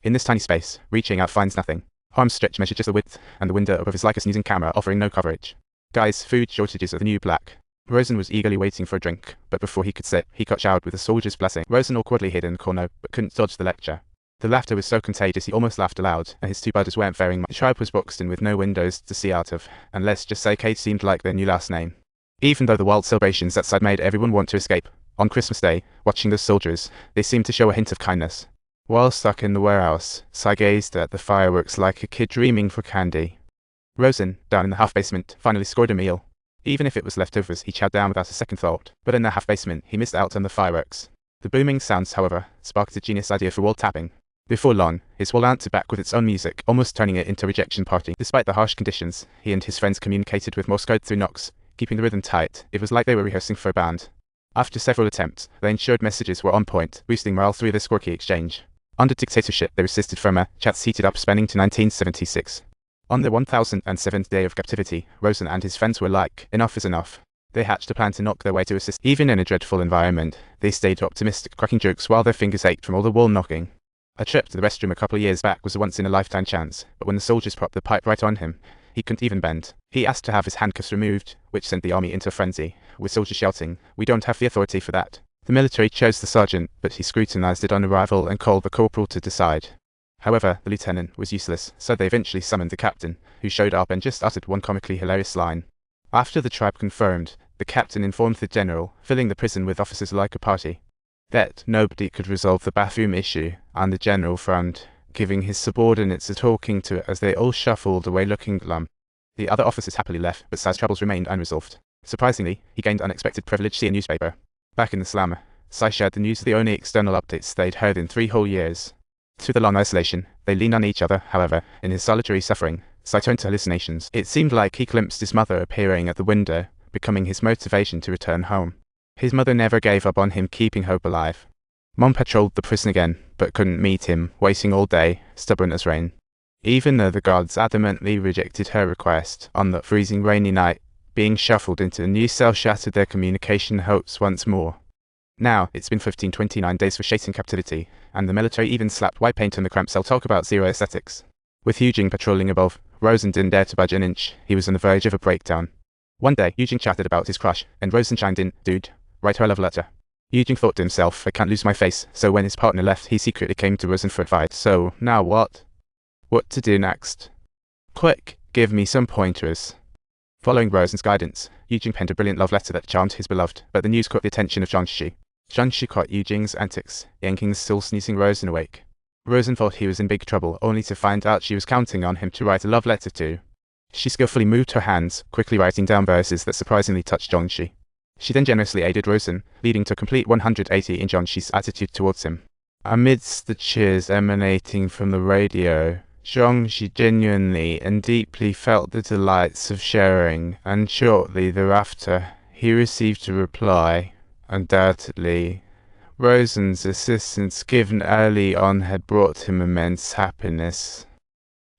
In this tiny space, reaching out finds nothing. Arms stretched measure just the width, and the window above is like a sneezing camera offering no coverage. Guys, food shortages are the new black. Rosen was eagerly waiting for a drink, but before he could sit, he got showered with a soldier's blessing. Rosen awkwardly hid in the corner, but couldn't dodge the lecture. The laughter was so contagious he almost laughed aloud, and his two brothers weren't faring much. The tribe was boxed in with no windows to see out of, and let's just say Kate seemed like their new last name. Even though the wild celebrations outside made everyone want to escape, on Christmas Day, watching the soldiers, they seemed to show a hint of kindness. While stuck in the warehouse, Cy gazed at the fireworks like a kid dreaming for candy. Rosen, down in the half-basement, finally scored a meal. Even if it was leftovers, he chowed down without a second thought, but in the half-basement, he missed out on the fireworks. The booming sounds, however, sparked a genius idea for wall tapping. Before long, his wall answered back with its own music, almost turning it into a rejection party. Despite the harsh conditions, he and his friends communicated with Morse code through knocks, keeping the rhythm tight. It was like they were rehearsing for a band. After several attempts, the ensured messages were on point, boosting morale through this quirky exchange. Under dictatorship, they resisted firmer, chats heated up spanning to 1976. On the 1007th day of captivity, Rosen and his friends were like, enough is enough. They hatched a plan to knock their way to assist. Even in a dreadful environment, they stayed optimistic, cracking jokes while their fingers ached from all the wall knocking. A trip to the restroom a couple of years back was a once-in-a-lifetime chance, but when the soldiers propped the pipe right on him, he couldn't even bend. He asked to have his handcuffs removed, which sent the army into a frenzy, with soldiers shouting, "We don't have the authority for that." The military chose the sergeant, but he scrutinized it on arrival and called the corporal to decide. However, the lieutenant was useless, so they eventually summoned the captain, who showed up and just uttered one comically hilarious line. After the tribe confirmed, the captain informed the general, filling the prison with officers like a party, that nobody could resolve the bathroom issue, and the general frowned, giving his subordinates a talking to as they all shuffled away looking glum. The other officers happily left, but Cy's troubles remained unresolved. Surprisingly, he gained unexpected privilege to see a newspaper. Back in the slum, Cy shared the news of the only external updates they'd heard in 3 whole years. Through the long isolation, they leaned on each other. However, in his solitary suffering, Cy turned to hallucinations. It seemed like he glimpsed his mother appearing at the window, becoming his motivation to return home. His mother never gave up on him, keeping hope alive. Mom patrolled the prison again, but couldn't meet him, waiting all day, stubborn as rain. Even though the guards adamantly rejected her request, on that freezing rainy night, being shuffled into a new cell shattered their communication hopes once more. Now, it's been 1529 days for Shaitan captivity, and the military even slapped white paint on the cramped cell. Talk about zero aesthetics. With Eugene patrolling above, Rosen didn't dare to budge an inch. He was on the verge of a breakdown. One day, Eugene chatted about his crush, and Rosen chimed in, "Dude, write her a love letter." Eugene thought to himself, "I can't lose my face," so when his partner left, he secretly came to Rosen for advice. "So, now what? What to do next? Quick, give me some pointers." Following Rosen's guidance, Eugene penned a brilliant love letter that charmed his beloved, but the news caught the attention of Jiangshi. Jiangshi caught Eugene's antics, yanking the still sneezing Rosen awake. Rosen thought he was in big trouble, only to find out she was counting on him to write a love letter to. She skillfully moved her hands, quickly writing down verses that surprisingly touched Jiangshi. She then generously aided Rosen, leading to a complete 180 in Jiangshi's attitude towards him. Amidst the cheers emanating from the radio, Jiangshi genuinely and deeply felt the delights of sharing, and shortly thereafter, he received a reply. Undoubtedly, Rosen's assistance given early on had brought him immense happiness.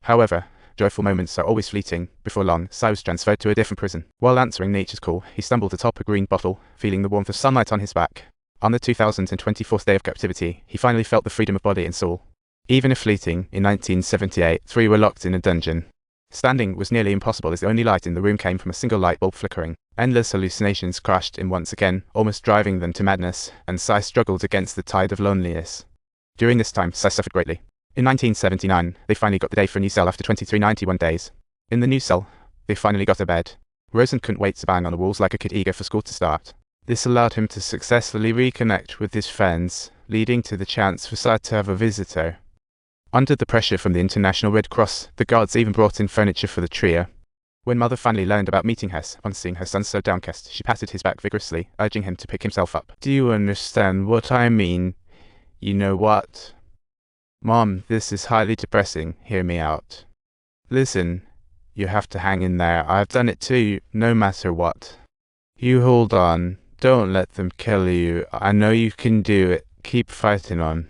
However, joyful moments are always fleeting. Before long, Cy was transferred to a different prison. While answering nature's call, he stumbled atop a green bottle, feeling the warmth of sunlight on his back. On the 2024th day of captivity, he finally felt the freedom of body and soul. Even if fleeting, in 1978, 3 were locked in a dungeon. Standing was nearly impossible as the only light in the room came from a single light bulb flickering. Endless hallucinations crashed in once again, almost driving them to madness, and Cy struggled against the tide of loneliness. During this time, Cy suffered greatly. In 1979, they finally got the day for a new cell after 2391 days. In the new cell, they finally got a bed. Rosen couldn't wait to bang on the walls like a kid eager for school to start. This allowed him to successfully reconnect with his friends, leading to the chance for Cy to have a visitor. Under the pressure from the International Red Cross, the guards even brought in furniture for the trio. When Mother finally learned about meeting Hess, on seeing her son so downcast, she patted his back vigorously, urging him to pick himself up. "Do you understand what I mean? You know what? Mom, this is highly depressing. Hear me out. Listen, you have to hang in there. I've done it too, no matter what. You hold on. Don't let them kill you. I know you can do it. Keep fighting on."